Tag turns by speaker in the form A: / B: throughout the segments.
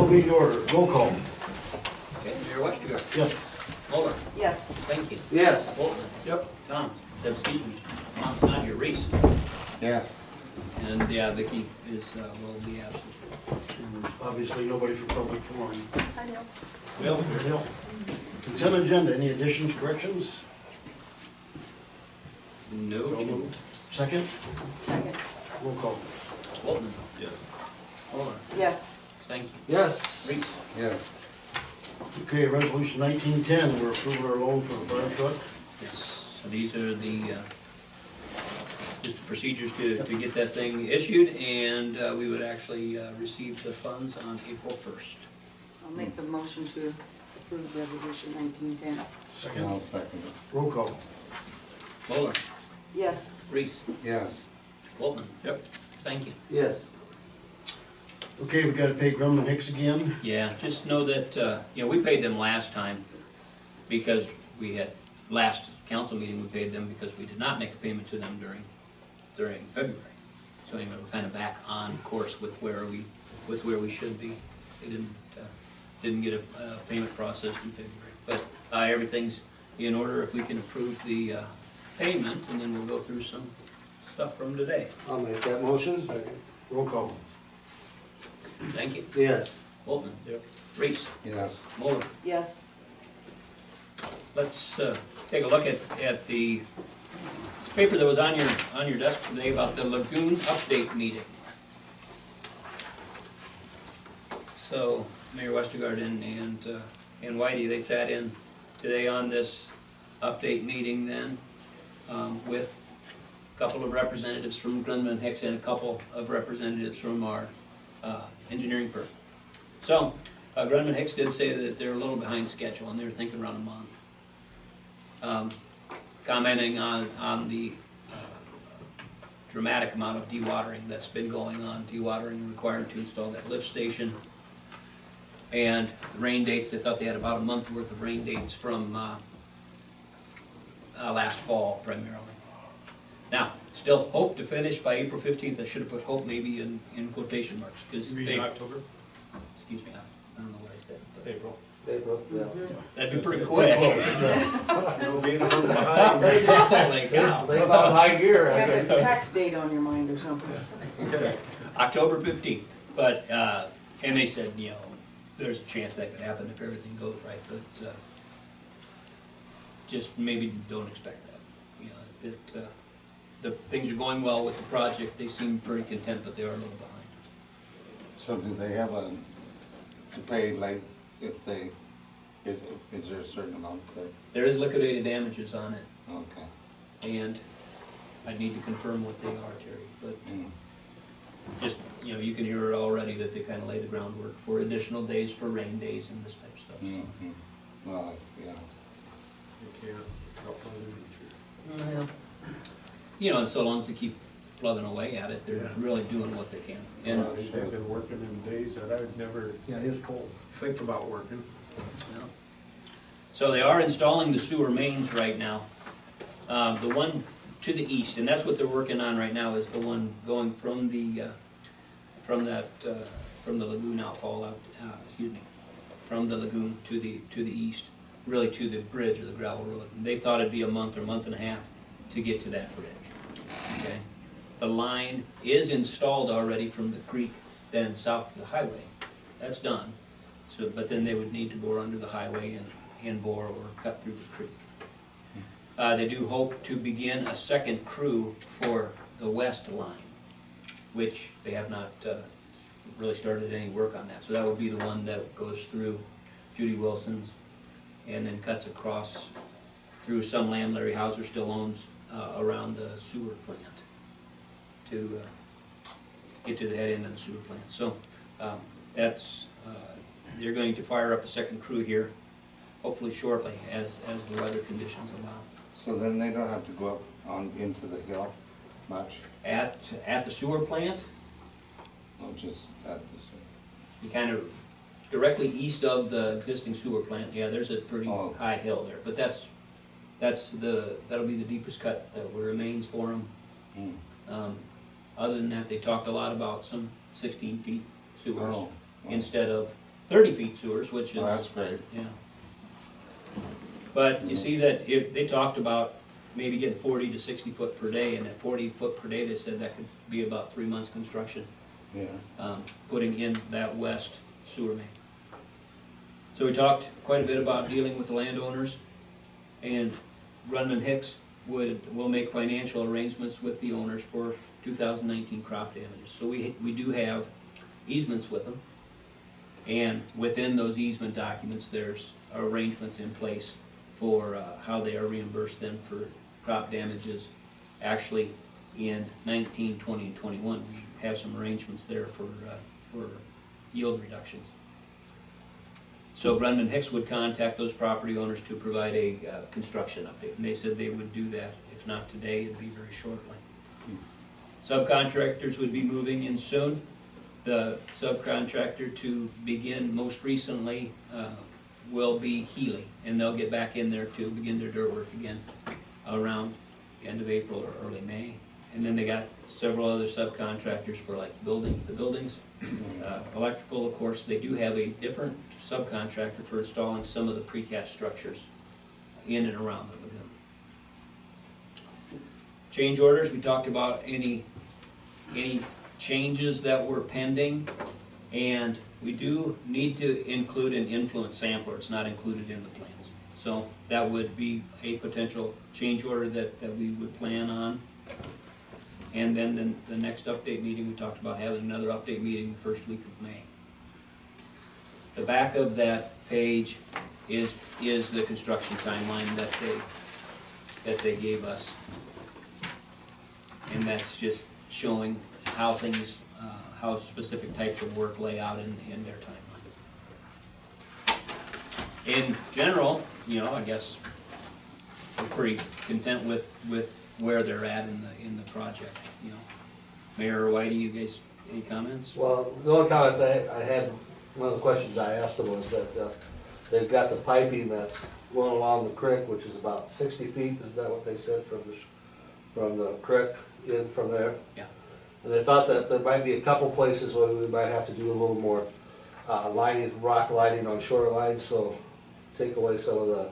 A: Call meeting order, roll call.
B: Okay, Mayor Westergaard.
A: Yes.
B: Muller.
C: Yes.
B: Thank you.
D: Yes.
B: Boltman.
A: Yep.
B: Tom, excuse me, Tom's not here. Reese.
D: Yes.
B: And, yeah, Vicky is, will be absent.
A: Obviously, nobody from public forum.
C: I know.
A: Well, consent agenda, any additions, corrections?
B: No
A: So
B: change.
A: moved. Second,
C: Second.
A: roll call.
B: Boltman. Yes. Muller.
C: Yes.
B: Thank you.
D: Yes.
B: Reese.
D: Yes.
A: Okay, resolution 1910, we're approving our loan for the fire truck.
B: Yes, so these are the, just the procedures to get that thing issued, and we would actually receive the funds on April 1st.
C: I'll make the motion to approve resolution 1910.
D: I'll second it.
A: Roll call.
B: Muller.
C: Yes.
B: Reese.
D: Yes.
B: Boltman. Yep. Thank you.
D: Yes.
A: Okay, we gotta pay Grumman Hicks again.
B: Yeah, just know that, we paid them last time because we had, last council meeting, we paid them because we did not make a payment to them during February. So anyway, we're kind of back on course with where we should be. They didn't get a payment processed in February. But everything's in order if we can approve the payment, and then we'll go through some stuff from today.
D: I'll make that motion.
A: Roll call.
B: Thank you.
D: Yes.
B: Boltman. Yep. Reese.
D: Yes.
B: Muller.
C: Yes.
B: Let's take a look at the paper that was on your desk today about the lagoon update meeting. So Mayor Westergaard and Whitey, they sat in today on this update meeting then with a couple of representatives from Grumman Hicks and a couple of representatives from our engineering firm. So Grumman Hicks did say that they're a little behind schedule and they're thinking around a month. Commenting on the dramatic amount of dewatering that's been going on, dewatering required to install that lift station, and the rain dates. They thought they had about a month worth of rain dates from last fall primarily. Now, still hope to finish by April 15th. I should have put hope maybe in quotation marks because they.
E: October?
B: Excuse me, I don't know what I said. But
E: April.
D: April, yeah.
B: that'd be pretty quick.
E: You'll be a little behind.
B: Holy cow.
D: They about high gear, I
C: You
D: guess.
C: have the tax date on your mind or something.
B: October 15th, but, and they said, there's a chance that could happen if everything goes right, but, just maybe don't expect that. The things are going well with the project. They seem pretty content, but they are a little behind.
D: So do they have to pay, like, is there a certain amount there?
B: There is liquidated damages on it,
D: Okay.
B: and I need to confirm what they are, Terry, but just, you can hear it already that they kind of lay the groundwork for additional days, for rain days and this type of stuff. So.
D: Mm-hmm. Well, yeah.
E: You can't help on the future.
B: And so long as they keep plugging away at it, they're really doing what they can. And
D: Well,
E: They've been working in days that I'd never
A: Yeah, it's cold.
E: think about working.
B: so they are installing the sewer mains right now. The one to the east, and that's what they're working on right now, is the one going from the lagoon outfall out. From the lagoon to the east, really to the bridge or the gravel road. And they thought it'd be a month or month and a half to get to that bridge. Okay, the line is installed already from the creek, then south to the highway. That's done. So, but then they would need to bore under the highway and bore or cut through the creek. They do hope to begin a second crew for the west line, which they have not really started any work on that. So that would be the one that goes through Judy Wilson's and then cuts across through some land Larry Hauser still owns around the sewer plant to get to the head end of the sewer plant. So they're going to fire up a second crew here, hopefully shortly, as the weather conditions allow.
D: So then they don't have to go up on into the hill much?
B: At the sewer plant,
D: No, just at the sewer.
B: you kind of directly east of the existing sewer plant. Yeah, there's a pretty
D: Oh.
B: high hill there, but that'll be the deepest cut that remains for them. Other than that, they talked a lot about some 16 feet sewers
D: Oh, wow.
B: instead of 30 feet sewers, which is.
D: Well, that's great.
B: Yeah. But you see that if, they talked about maybe getting 40 to 60 foot per day, and at 40 foot per day, they said that could be about 3 months construction,
D: Yeah.
B: putting in that west sewer main. So we talked quite a bit about dealing with the landowners, and Runman Hicks will make financial arrangements with the owners for 2019 crop damages. So we do have easements with them, and within those easement documents, there's arrangements in place for how they are reimbursed then for crop damages. Actually, in 19, 20, and 21, we have some arrangements there for yield reductions. So Brendan Hicks would contact those property owners to provide a construction update, and they said they would do that. If not today, it'd be very shortly. Subcontractors would be moving in soon. The subcontractor to begin most recently will be Healy, and they'll get back in there to begin their dirt work again around the end of April or early May. And then they got several other subcontractors for like the buildings. Electrical, of course, they do have a different subcontractor for installing some of the precast structures in and around the lagoon. Change orders, we talked about any changes that were pending, and we do need to include an influence sampler. It's not included in the plans. So that would be a potential change order that we would plan on. And then the next update meeting, we talked about having another update meeting the first week of May. The back of that page is the construction timeline that they gave us. And that's just showing how things, how specific types of work lay out in their timeline. In general, you know, I guess we're pretty content with where they're at in the project, you know. Mayor Whitey, you guys, any comments?
F: Well, the only comment I had, one of the questions I asked them was that they've got the piping that's going along the creek, which is about 60 feet, is that what they said, from the creek in from there?
B: Yeah.
F: And they thought that there might be a couple places where we might have to do a little more rock lining on shorelines, so take away some of the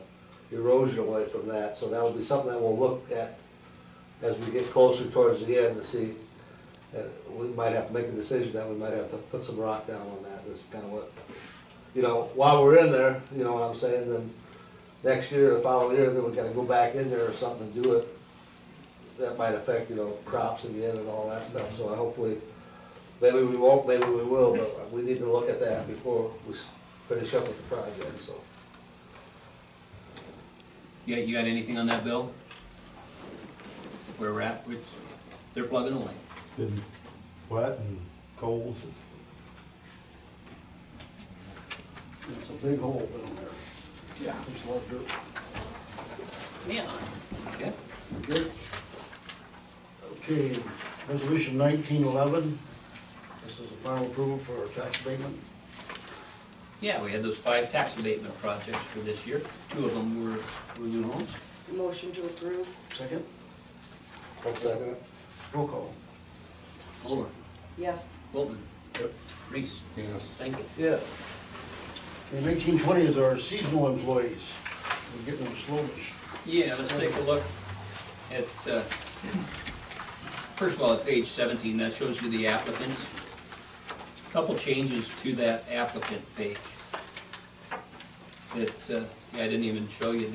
F: erosion away from that. So that would be something that we'll look at as we get closer towards the end to see. We might have to make a decision that we might have to put some rock down on that. That's kind of what, you know, while we're in there, you know what I'm saying, then next year, the following year, then we gotta go back in there or something to do it. That might affect, you know, crops again and all that stuff, so hopefully, maybe we won't, maybe we will, but we need to look at that before we finish up with the project, so.
B: You got anything on that, Bill? Where we're at, they're plugging away.
E: It's been wet and cold.
A: It's a big hole down there. Yeah. There's a lot of dirt.
B: Yeah. Okay.
A: Good. Okay, resolution 1911. This is the final approval for our tax abatement.
B: Yeah, we had those 5 tax abatement projects for this year. 2 of them were new homes.
C: Motion to approve.
A: Second,
F: I'll second it.
A: roll call.
B: Fuller,
C: Yes.
B: Bolton,
A: Yep.
B: Reese.
D: Yes.
B: Thank you.
F: Yes.
A: Okay, 1920 is our seasonal employees. We're getting them slowish.
B: Yeah, let's take a look at, first of all, at page 17, that shows you the applicants. Couple changes to that applicant page. That, yeah, I didn't even show you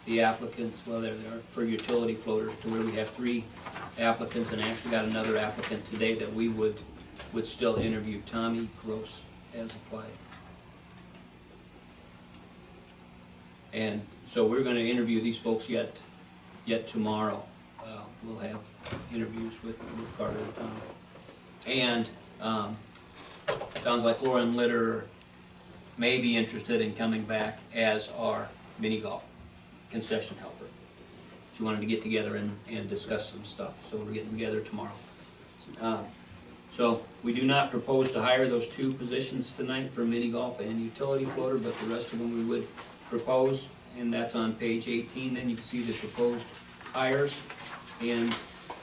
B: the applicants, well, there they are, for utility floaters, to where we have 3 applicants, and actually got another applicant today that we would still interview. Tommy Gross has applied. And so we're gonna interview these folks yet tomorrow. We'll have interviews with Carter and Tom. And sounds like Lauren Litter may be interested in coming back as our mini golf concession helper. She wanted to get together and discuss some stuff, so we're getting together tomorrow. So we do not propose to hire those 2 positions tonight for mini golf and utility floater, but the rest of them we would propose, and that's on page 18. Then you can see the proposed hires and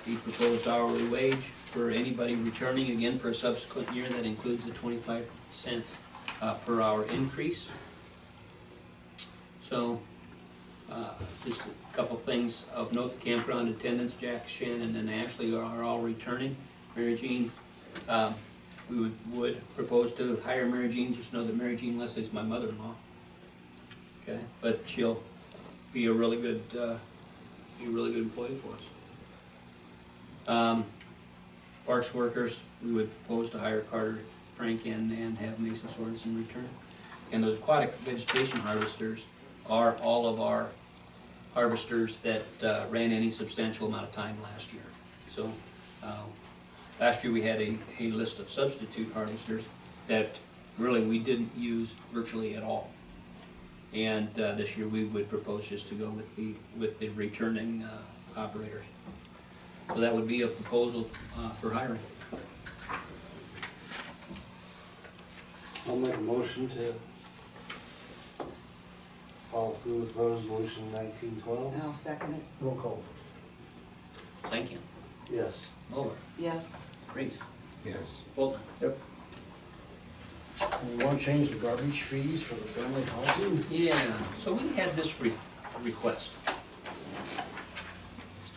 B: the proposed hourly wage for anybody returning again for a subsequent year. That includes a 25% per hour increase. So, just a couple things of note: the campground attendants, Jack, Shannon, and Ashley are all returning. Mary Jean, we would propose to hire Mary Jean. Just know that Mary Jean Leslie's my mother-in-law. Okay, but she'll be a really good employee for us. Parks workers, we would propose to hire Carter Frank and have Mason Sorensen return. And those aquatic vegetation harvesters are all of our harvesters that ran any substantial amount of time last year. So last year we had a list of substitute harvesters that really we didn't use virtually at all. And this year we would propose just to go with the returning operators. So that would be a proposal for hiring.
F: I'll make a motion to follow through with resolution 1912.
C: And I'll second it.
A: Roll call.
B: Thank you.
F: Yes.
B: Muller,
C: Yes.
B: Reese,
D: Yes.
B: Bolton.
A: Yep. We want to change the garbage fees for the family housing?
B: Yeah, so we had this request.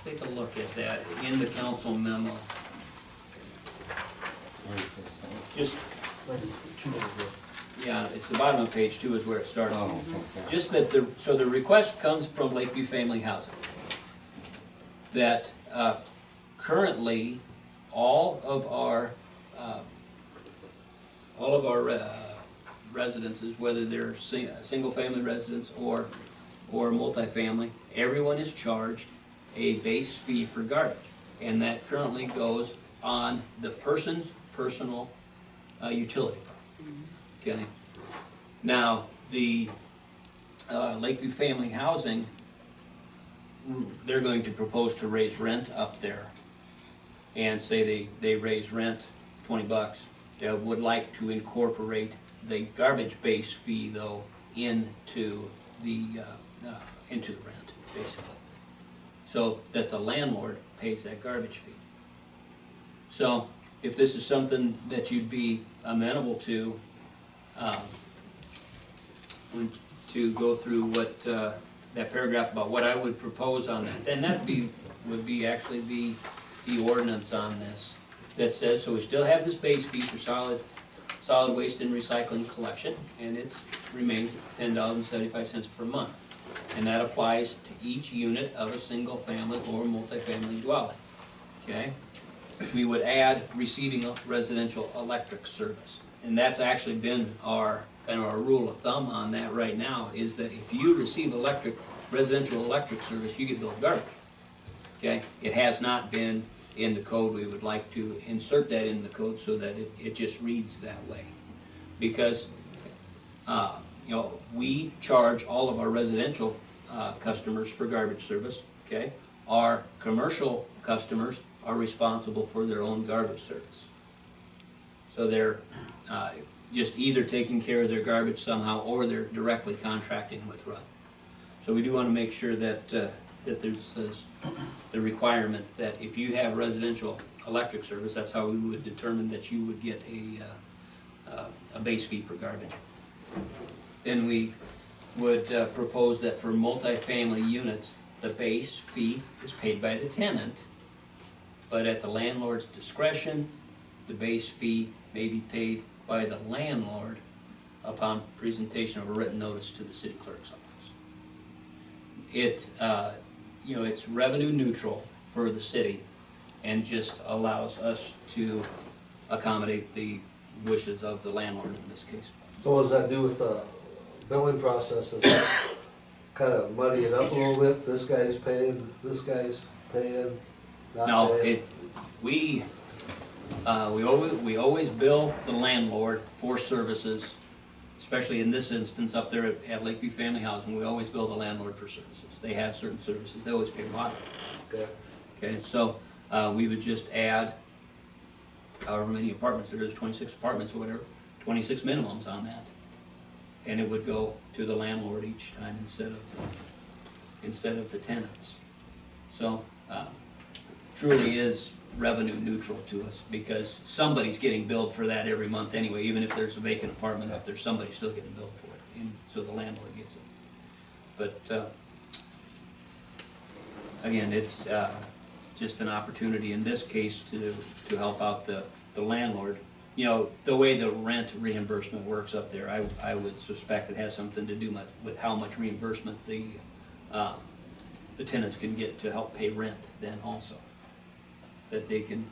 B: Let's take a look at that in the council memo.
D: Where is this?
B: Just,
A: Like, two of
B: yeah, it's the bottom of page 2 is where it starts.
D: Oh, okay.
B: Just that so the request comes from Lakeview Family Housing. That currently, all of our residences, whether they're single-family residents or multifamily, everyone is charged a base fee for garbage. And that currently goes on the person's personal utility bill. Okay? Now, the Lakeview Family Housing, they're going to propose to raise rent up there and say they raise rent $20. They would like to incorporate the garbage base fee though into the rent, basically, so that the landlord pays that garbage fee. So if this is something that you'd be amenable to go through what that paragraph about what I would propose on that, then that would be actually the ordinance on this that says, so we still have this base fee for solid waste and recycling collection, and it remains $10.75 per month. And that applies to each unit of a single family or multifamily dwelling. Okay? We would add receiving a residential electric service. And that's actually been our kind of our rule of thumb on that right now, is that if you receive residential electric service, you get billed garbage. Okay? It has not been in the code. We would like to insert that in the code so that it just reads that way. Because we charge all of our residential customers for garbage service. Okay? Our commercial customers are responsible for their own garbage service. So they're just either taking care of their garbage somehow, or they're directly contracting with RUD. So we do want to make sure that that there's the requirement that if you have residential electric service, that's how we would determine that you would get a base fee for garbage. Then we would propose that for multifamily units, the base fee is paid by the tenant, but at the landlord's discretion, the base fee may be paid by the landlord upon presentation of a written notice to the city clerk's office. It's revenue neutral for the city and just allows us to accommodate the wishes of the landlord in this case.
F: So what does that do with the billing process? Does that kind of muddy it up a little bit? This guy's paying, not
B: No,
F: paying?
B: we always bill the landlord for services, especially in this instance up there at Lakeview Family Housing. We always bill the landlord for services. They have certain services. They always pay water.
F: Okay.
B: Okay, so we would just add however many apartments there is, 26 apartments or whatever, 26 minimums on that, and it would go to the landlord each time instead of the tenants. So truly is revenue neutral to us, because somebody's getting billed for that every month anyway, even if there's a vacant apartment up there, somebody's still getting billed for it, and so the landlord gets it. But, again, it's, just an opportunity in this case to help out the landlord. You know, the way the rent reimbursement works up there, I would suspect it has something to do with how much reimbursement the tenants can get to help pay rent then also. That they can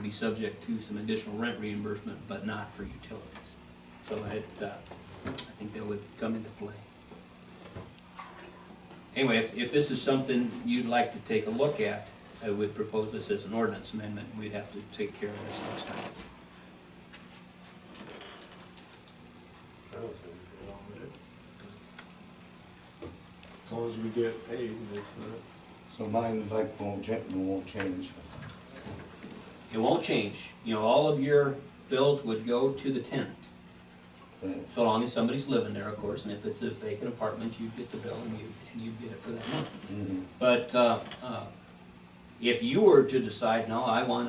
B: be subject to some additional rent reimbursement, but not for utilities. So I think that would come into play. Anyway, if this is something you'd like to take a look at, I would propose this as an ordinance amendment. We'd have to take care of this next time.
E: I don't think we get on with it. As long as we get paid, it's not.
D: So mine like won't change.
B: It won't change. You know, all of your bills would go to the tenant,
D: Right.
B: so long as somebody's living there, of course, and if it's a vacant apartment, you'd get the bill and you'd get it for that month.
D: Mhm.
B: But if you were to decide, no, I want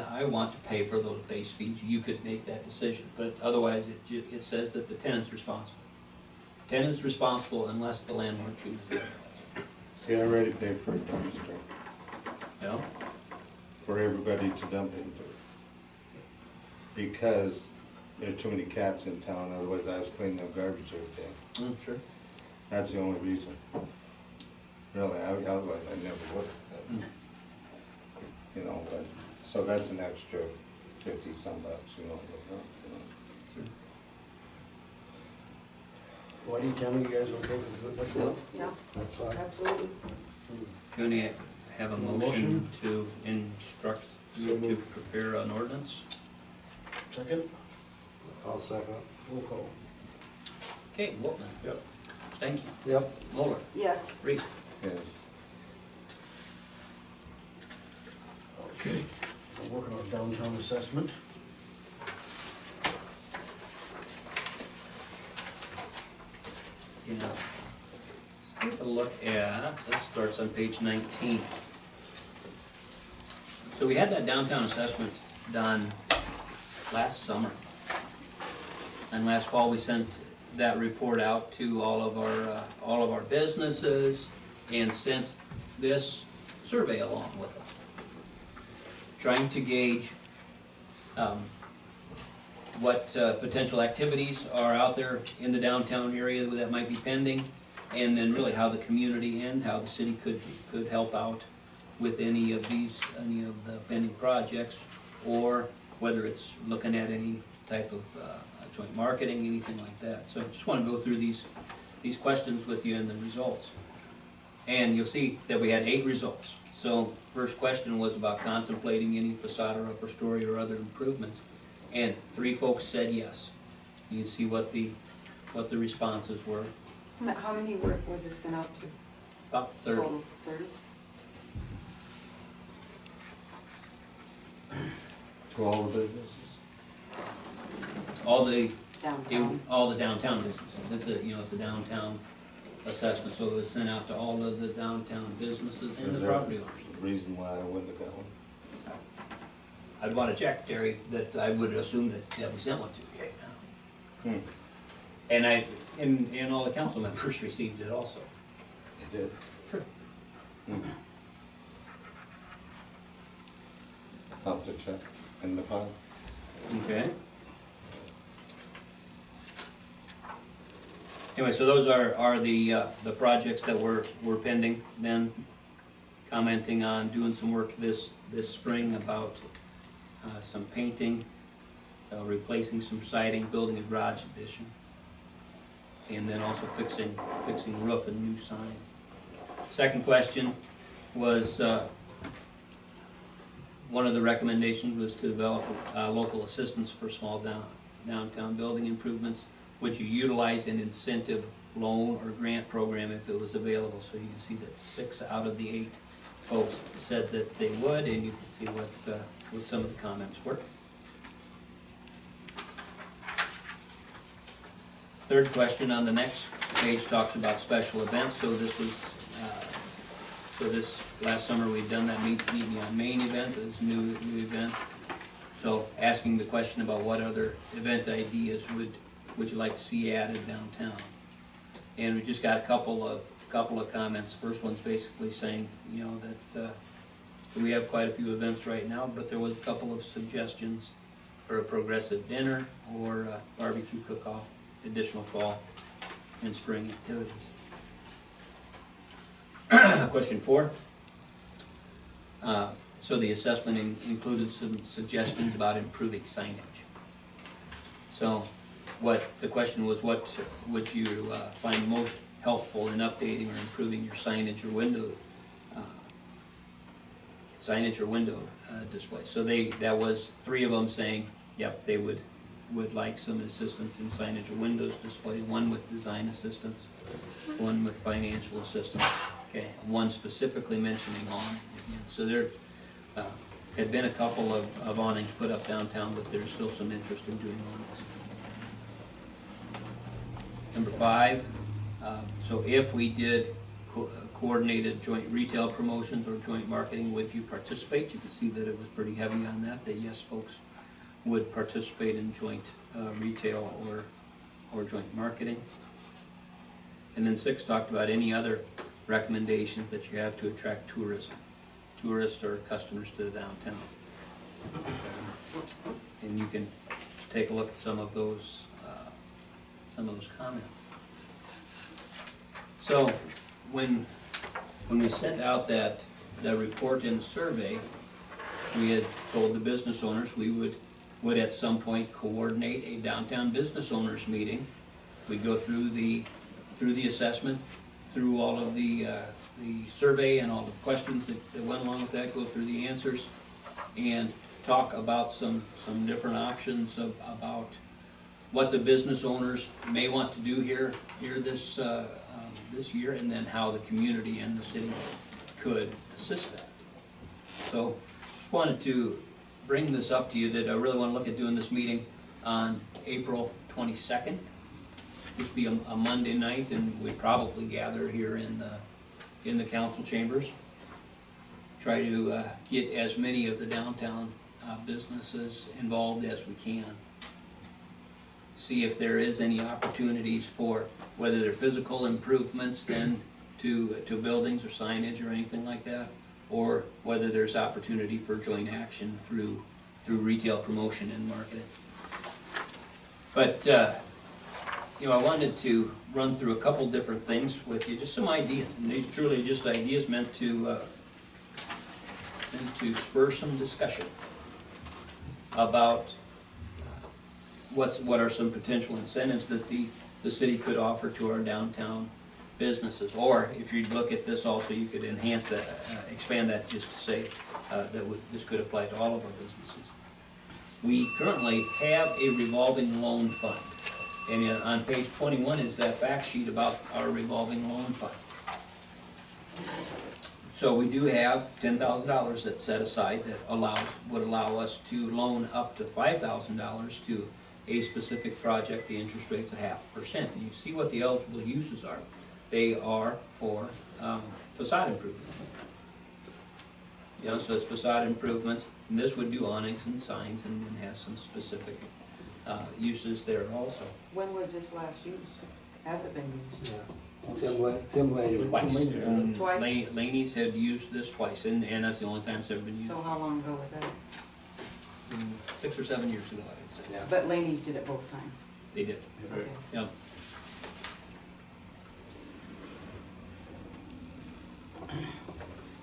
B: to pay for those base fees, you could make that decision. But otherwise, it says that the tenant's responsible. Tenant's responsible unless the landlord chooses it.
D: See, I already paid for a dumpster,
B: You know?
D: for everybody to dump into. Because there's too many cats in town, otherwise I was cleaning up garbage every day.
B: Sure.
D: That's the only reason. Really, otherwise I never would. You know, but, so that's an extra 50-some bucks, you know.
A: Why do you tell me you guys will take it much more?
C: Yeah,
A: That's fine.
C: absolutely.
B: You only have a motion to instruct
E: So
B: you to
E: moved.
B: prepare an ordinance?
A: Second,
F: I'll second.
A: roll call.
B: Okay, Wolfman.
E: Yep.
B: Thank you.
F: Yep.
B: Moller.
C: Yes,
B: Reed.
D: Yes.
A: Okay. We're working on downtown assessment.
B: Yeah. Take a look at, that starts on page 19. So we had that downtown assessment done last summer. And last fall, we sent that report out to all of our businesses and sent this survey along with it, trying to gauge what potential activities are out there in the downtown area that might be pending, and then really how the community and how the city could help out with any of the pending projects, or whether it's looking at any type of joint marketing, anything like that. So I just want to go through these questions with you and the results. And you'll see that we had 8 results. So first question was about contemplating any facade or upper story or other improvements, and 3 folks said yes. You can see what the responses were.
C: how many was this sent out to?
B: About 30.
C: Total, 30?
D: To all the businesses?
B: All the
C: Downtown.
B: downtown businesses. It's a downtown assessment, so it was sent out to all of the downtown businesses and
D: Is
B: the
D: there
B: property owners.
D: a reason why I wouldn't have got one?
B: I'd want to check, Terry, that I would assume that we sent one to you.
D: Hmm.
B: And all the council members received it also.
D: They did?
B: Sure.
D: Hmm. I'll have to check in the file.
B: Okay. Anyway, so those are the projects that were pending. Then commenting on doing some work this spring about some painting, replacing some siding, building a garage addition, and then also fixing roof and new sign. Second question was, one of the recommendations was to develop local assistance for small downtown building improvements. Would you utilize an incentive loan or grant program if it was available? So you can see that 6 out of the 8 folks said that they would, and you can see what some of the comments were. Third question on the next page talks about special events. So this was So this, last summer, we'd done that meeting on Main event, this new event. So asking the question about what other event ideas would you like to see added downtown? And we just got a couple of comments. First one's basically saying, you know, that we have quite a few events right now, but there was a couple of suggestions for a progressive dinner or a barbecue cook-off, additional fall and spring activities. Question 4. So the assessment included some suggestions about improving signage. So what the question was, what would you find most helpful in updating or improving your signage or window display? So that was 3 of them saying, yep, they would like some assistance in signage or windows display, 1 with design assistance, 1 with financial assistance, okay, 1 specifically mentioning awning. So there had been a couple of awnings put up downtown, but there's still some interest in doing awnings. Number 5, so if we did coordinated joint retail promotions or joint marketing, would you participate? You can see that it was pretty heavy on that yes, folks would participate in joint retail or joint marketing. And then 6 talked about any other recommendations that you have to attract tourists or customers to the downtown. And you can take a look at some of those comments. So when we sent out that report in the survey, we had told the business owners we would at some point coordinate a downtown business owners meeting. We'd go through the assessment, through all of the survey and all the questions that went along with that, go through the answers, and talk about some different options about what the business owners may want to do here this year, and then how the community and the city could assist that. So just wanted to bring this up to you that I really want to look at doing this meeting on April 22nd. This would be a Monday night, and we'd probably gather here in the council chambers. Try to get as many of the downtown businesses involved as we can. See if there is any opportunities for whether they're physical improvements then to buildings or signage or anything like that, or whether there's opportunity for joint action through retail promotion and marketing. But you know, I wanted to run through a couple different things with you, just some ideas, and these truly just ideas meant to spur some discussion about what are some potential incentives that the city could offer to our downtown businesses. Or if you look at this also, you could enhance that, expand that just to say that this could apply to all of our businesses. We currently have a revolving loan fund. And on page 21 is that fact sheet about our revolving loan fund. So we do have $10,000 that's set aside that would allow us to loan up to $5,000 to a specific project. The interest rate's 0.5%. And you see what the eligible uses are. They are for facade improvement. You know, so it's facade improvements, and this would do awnings and signs, and then has some specific uses there also.
C: When was this last used? Has it been used?
F: Yeah. Tim Lane.
B: Twice.
C: Twice?
B: Laney's had used this twice, and that's the only time it's ever been used.
C: So how long ago was that?
B: 6 or 7 years ago, I would say.
F: Yeah.
C: But Laney's did it both times.
B: They did.
C: Okay.
B: Yeah.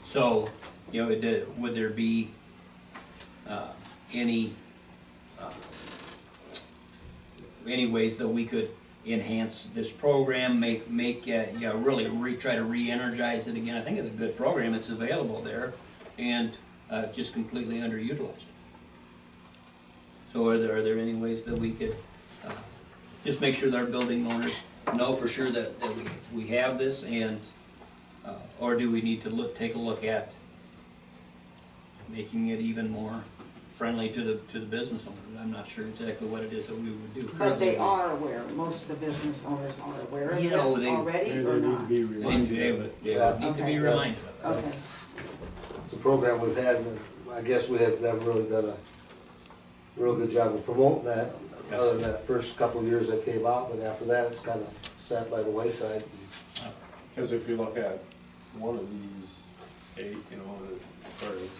B: So, you know, would there be any ways that we could enhance this program, really try to re-energize it again? I think it's a good program, it's available there, and just completely underutilized. So are there any ways that we could just make sure that our building owners know for sure that we have this, and or do we need to take a look at making it even more friendly to the business owners. I'm not sure exactly what it is that we would do.
C: But they
B: Currently,
C: are aware, most of the business owners are aware of
B: You know,
C: this
B: they-
C: already
E: They
C: or
E: need to
C: not?
E: be
B: They
E: reminded.
B: they would need to be
C: Okay.
B: reminded of it.
C: Okay.
F: It's a program we've had, and I guess we have never really done a real good job of promoting that, other than that first couple of years that came out, but after that, it's kind of sat by the wayside.
E: Because if you look at one of these 8, you know, as far as,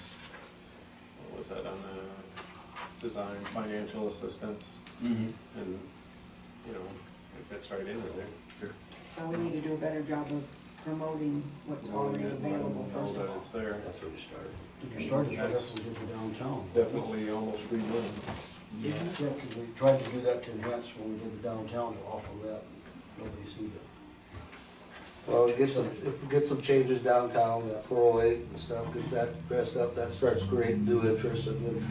E: what was that, on the design, financial assistance,
B: Mhm.
E: and, you know, it fits right in there.
B: Sure.
C: So we need to do a better job of promoting what's already available
E: Know
C: first
E: that
C: of all.
E: it's there.
F: That's where you started.
A: You started right after we did the downtown.
E: Definitely almost free money.
B: Yeah.
A: Yeah, 'cause we tried to do that to enhance when we did the downtown to offer that, nobody seen it.
F: Well, if we get some changes downtown, that 408 and stuff, gets that dressed up, that starts creating new interest and then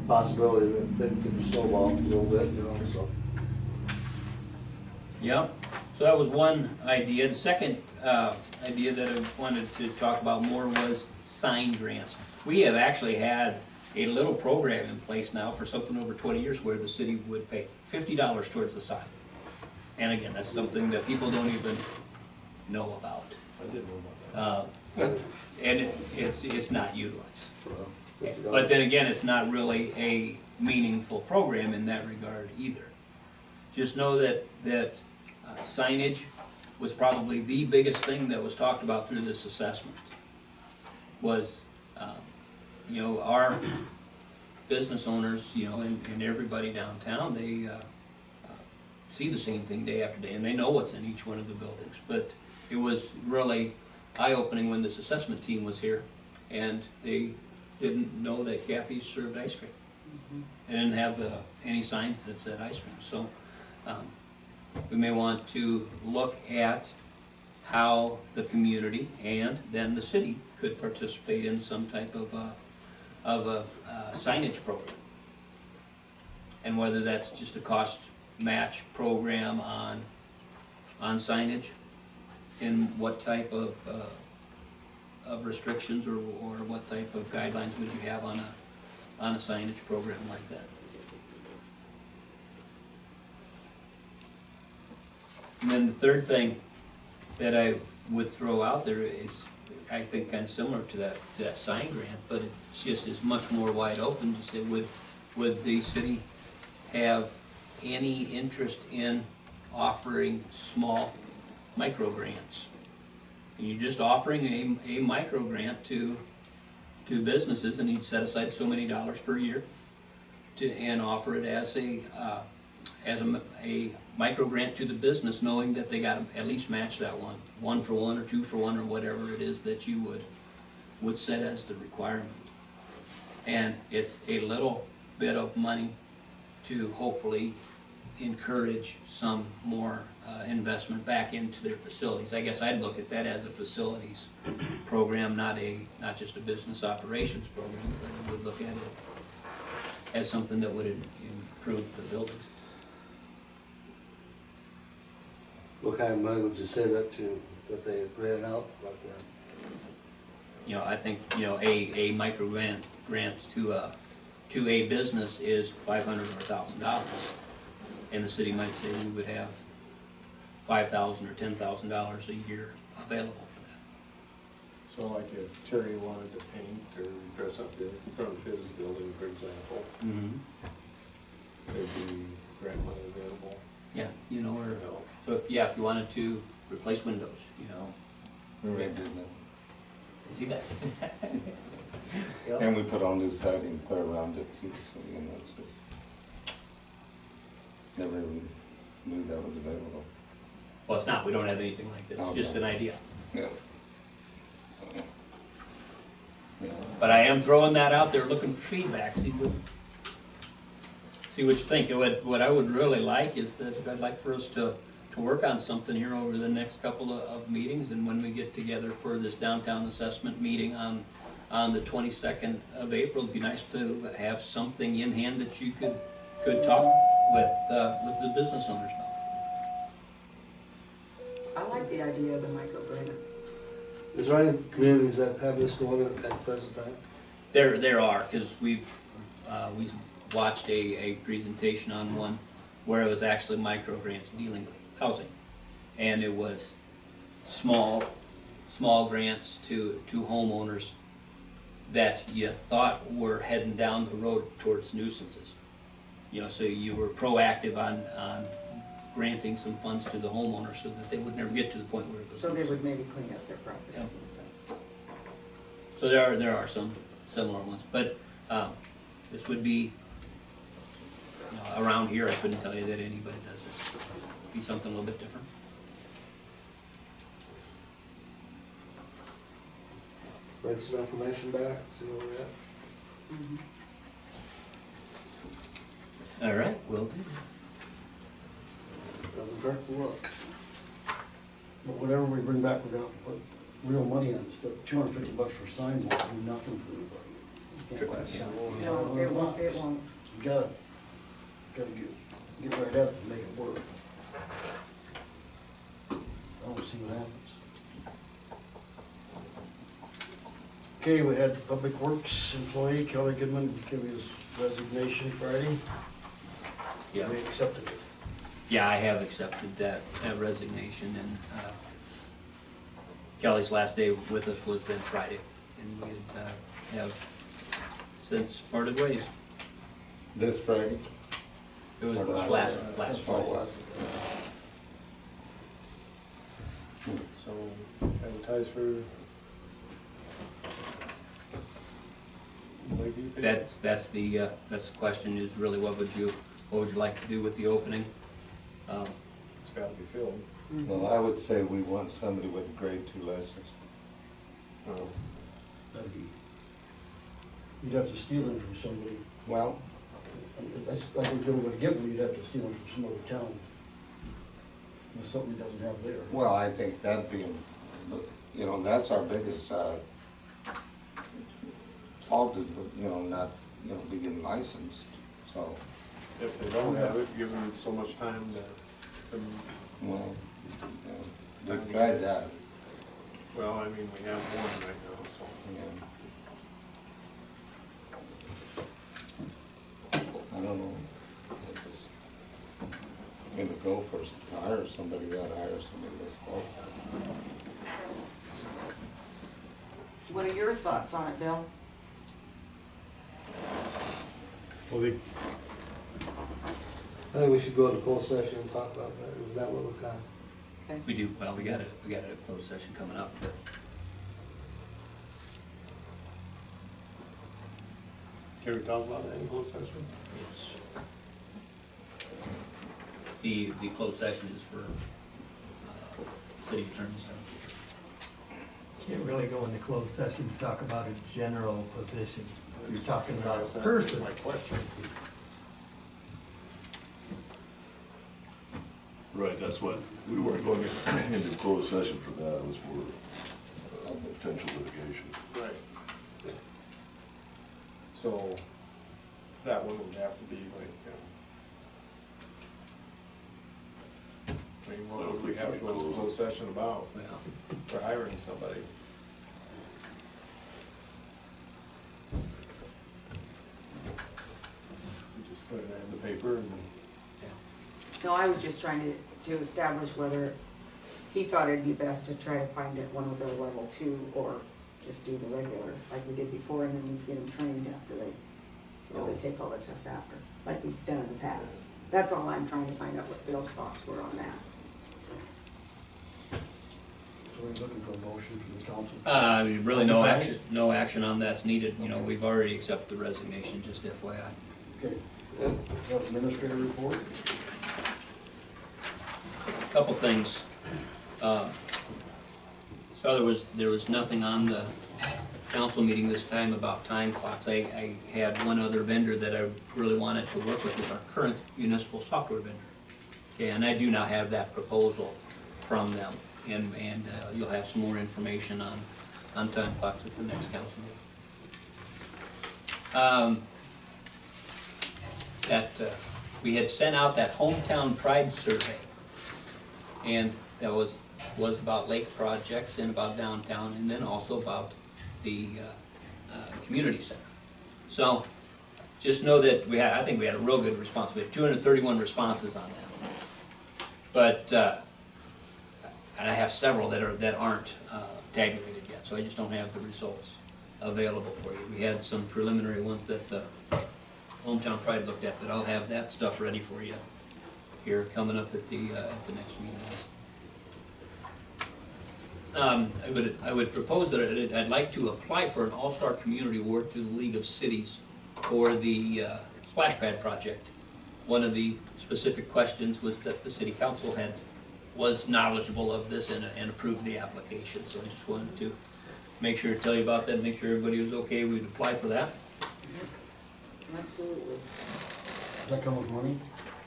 F: possibility that things can snowball a little bit, you know, so.
B: Yep, so that was one idea. The second idea that I wanted to talk about more was sign grants. We have actually had a little program in place now for something over 20 years where the city would pay $50 towards the sign. And again, that's something that people don't even know about.
E: I didn't know about that.
B: And it's not utilized.
F: $50.
B: But then again, it's not really a meaningful program in that regard either. Just know that signage was probably the biggest thing that was talked about through this assessment. Was, you know, our business owners, you know, and everybody downtown, they see the same thing day after day, and they know what's in each one of the buildings. But it was really eye-opening when this assessment team was here, and they didn't know that Kathy's served ice cream. They didn't have any signs that said ice cream, so we may want to look at how the community and then the city could participate in some type of a signage program. And whether that's just a cost match program on signage, and what type of restrictions or what type of guidelines would you have on a signage program like that? And then the third thing that I would throw out there is, I think, kind of similar to that sign grant, but it's just is much more wide open to say, would the city have any interest in offering small micro grants? And you're just offering a micro grant to businesses, and you'd set aside so many dollars per year and offer it as a micro grant to the business, knowing that they got to at least match that one for one or 2 for 1 or whatever it is that you would set as the requirement. And it's a little bit of money to hopefully encourage some more investment back into their facilities. I guess I'd look at that as a facilities program, not just a business operations program, but I would look at it as something that would improve the buildings.
F: What kind of money would you say that they ran out like that?
B: You know, I think, you know, a micro grant to a business is $500 or $1,000, and the city might say we would have $5,000 or $10,000 a year available for that.
E: So like if Terry wanted to paint or dress up the front of his building, for example, there'd be grant money available.
B: Yeah, you know, or so if you wanted to replace windows, you know.
D: We already did that.
B: See that?
D: And we put all new siding put around it too, so, you know, it's just, never even knew that was available.
B: Well, it's not. We don't have anything like this. It's just an idea.
D: Yeah. So, yeah.
B: But I am throwing that out there, looking for feedback. See what you think. What I would really like is that I'd like for us to work on something here over the next couple of meetings, and when we get together for this downtown assessment meeting on the 22nd of April, it'd be nice to have something in hand that you could talk with the business owners about.
C: I like the idea of the micro grant.
F: Is there any communities that have this going at the present time?
B: There are, because we've we watched a presentation on one where it was actually micro grants dealing with housing. And it was small grants to homeowners that you thought were heading down the road towards nuisances. You know, so you were proactive on granting some funds to the homeowner so that they would never get to the point where it was.
C: So they would maybe clean up their properties
B: Yeah.
C: and stuff.
B: So there are some similar ones, but this would be, you know, around here, I couldn't tell you that anybody does this. It'd be something a little bit different.
F: Bring some information back, see where we're at.
B: All right, will do.
F: Doesn't hurt to look.
A: But whatever we bring back, we're gonna put real money in it, instead of $250 for a sign won't do nothing for anybody. You can't last so long.
C: No, it won't, it won't.
A: You gotta get right at it and make it work. I don't see what happens. Okay, we had Public Works employee Kelly Goodman give his resignation Friday.
B: Yeah.
A: We accepted it.
B: Yeah, I have accepted that resignation, and Kelly's last day with us was then Friday, and we have since parted ways.
D: This Friday?
B: It was
D: Or
B: last
D: Oh,
B: Friday.
D: last.
E: So, advertise for Lakeview people?
B: That's the question, is really what would you like to do with the opening?
E: It's gotta be filled.
D: Well, I would say we want somebody with a grade 2 license.
E: Oh,
A: That'd be, you'd have to steal them from somebody.
D: Well,
A: That's, I think you would give them, you'd have to steal them from some other town. There's something he doesn't have there.
D: well, I think that'd be, you know, that's our biggest, fault is, you know, not, you know, being licensed, so,
E: if they don't have it, give them so much time to,
D: well, yeah, we've tried that,
E: well, I mean, we have one right now, so.
D: yeah. I don't know, I just, in the go first, to hire somebody, we ought to hire somebody this fall.
C: What are your thoughts on it, Bill?
F: I think we should go into closed session and talk about that, is that what we're kind of?
C: Okay.
B: We do, well, we got a closed session coming up, but
E: Can we talk about that in closed session?
B: it's, the closed session is for city attorney's stuff.
G: Can't really go into closed session to talk about a general position. You're talking about
E: That's
G: a person.
E: my question.
H: Right, that's what, we weren't going into closed session for that, it was for potential litigation.
E: Right. So, that one would have to be like, I mean, what would we have to go into closed session about
B: Well,
E: for hiring somebody? We just put it in the paper and,
B: yeah.
C: No, I was just trying to establish whether he thought it'd be best to try to find it one of the level 2 or just do the regular, like we did before, and then you get them trained after they, you know, they take all the tests after, like we've done in the past. That's all I'm trying to find out what Bill's thoughts were on that.
A: So we're looking for a motion from the council.
B: Really no action on that's needed, you know, we've already accepted the resignation, just FYI.
A: Okay, got administrator report?
B: Couple things. So there was nothing on the council meeting this time about time clocks. I had one other vendor that I really wanted to work with, is our current municipal software vendor. Okay, and I do now have that proposal from them, and you'll have some more information on time clocks at the next council meeting. We had sent out that hometown pride survey, and that was about lake projects and about downtown, and then also about the community center. So just know that I think we had a real good response. We had 231 responses on that. But, and I have several that aren't tabulated yet, so I just don't have the results available for you. We had some preliminary ones that Hometown Pride looked at, but I'll have that stuff ready for you here coming up at the next meeting. I would propose that I'd like to apply for an All-Star Community Award through the League of Cities for the splash pad project. One of the specific questions was that the city council was knowledgeable of this and approved the application. So I just wanted to make sure to tell you about that, make sure everybody was okay. We'd apply for that.
C: Absolutely.
A: Does that come with money?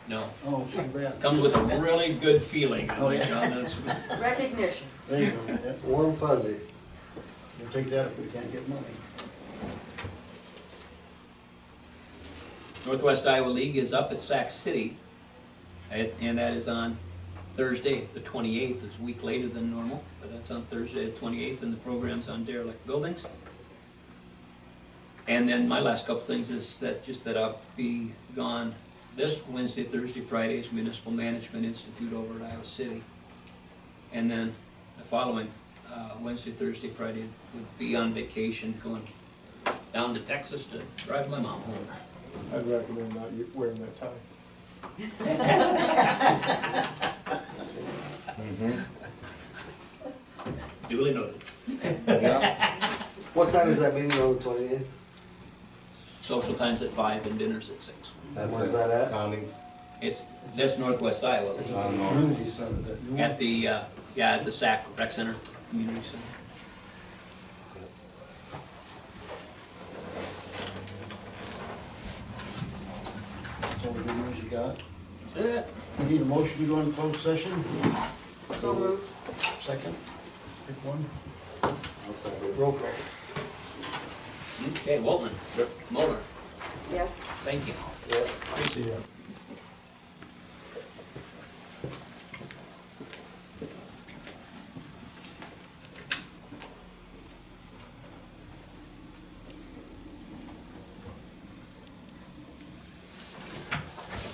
B: No.
A: Oh, too bad.
B: Comes with a really good feeling.
A: Oh, yeah.
B: John, that's-
C: Recognition.
A: There you go. Yeah.
F: Warm fuzzy.
A: We'll take that if we can't get money.
B: Northwest Iowa League is up at Sac City, and that is on Thursday, the 28th. It's a week later than normal, but that's on Thursday, the 28th, and the program's on derelict buildings. And then my last couple things is that I'll be gone this Wednesday, Thursday, Friday's Municipal Management Institute over at Iowa City. And then the following Wednesday, Thursday, Friday would be on vacation, going down to Texas to drive my mom home.
E: I'd recommend not wearing that tie.
B: Duly noted.
D: Yeah,
F: What time is that meeting on the 28th?
B: Social time's at 5 and dinner's at 6.
D: that's
F: Where's
D: it.
F: that at?
D: County,
B: That's Northwest Iowa
A: It's
B: League.
A: a community center that you
B: At the, at the SAC Rec Center, Community Center.
A: That's all the good news you got.
B: That's it.
A: We need a motion to go into closed session.
C: So moved.
A: Second. Pick one.
F: Roll call.
B: Okay, Waltman. Moller.
C: Yes.
B: Thank you.
F: Yes.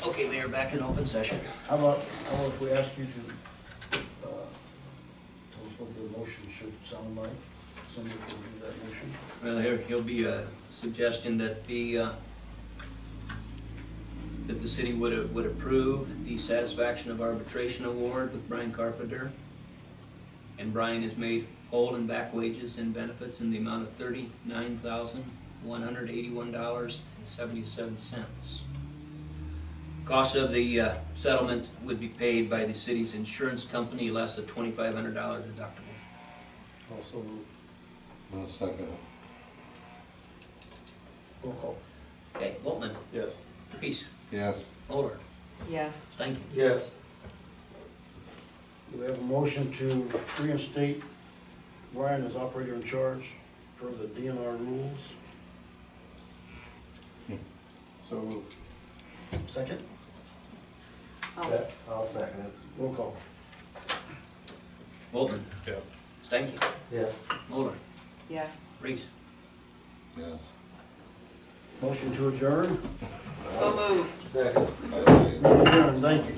B: Okay, Mayor, back in open session.
A: How about if we ask you to, tell us what the motion should sound like? Somebody can do that motion.
B: Well, he'll be suggesting that the city would approve the satisfaction of arbitration award with Brian Carpenter. And Brian is made whole in back wages and benefits in the amount of $39,181.77. Cost of the settlement would be paid by the city's insurance company less a $2,500 deductible.
E: Also move.
D: I'll second it.
A: Roll call.
B: Okay, Waltman,
E: Yes.
B: Reese,
D: Yes.
B: Moller,
C: Yes.
B: thank you.
F: Yes.
A: We have a motion to reinstate Brian as operator in charge per the DNR rules.
E: So moved.
A: Second.
F: I'll second it.
A: Roll call.
B: Waltman,
E: Yeah.
B: Stanky,
F: Yes.
B: Moller,
C: Yes.
B: Reese.
D: Yes.
A: Motion to adjourn.
C: So moved.
F: Second.
D: Bye-bye.
A: Adjourn, thank you.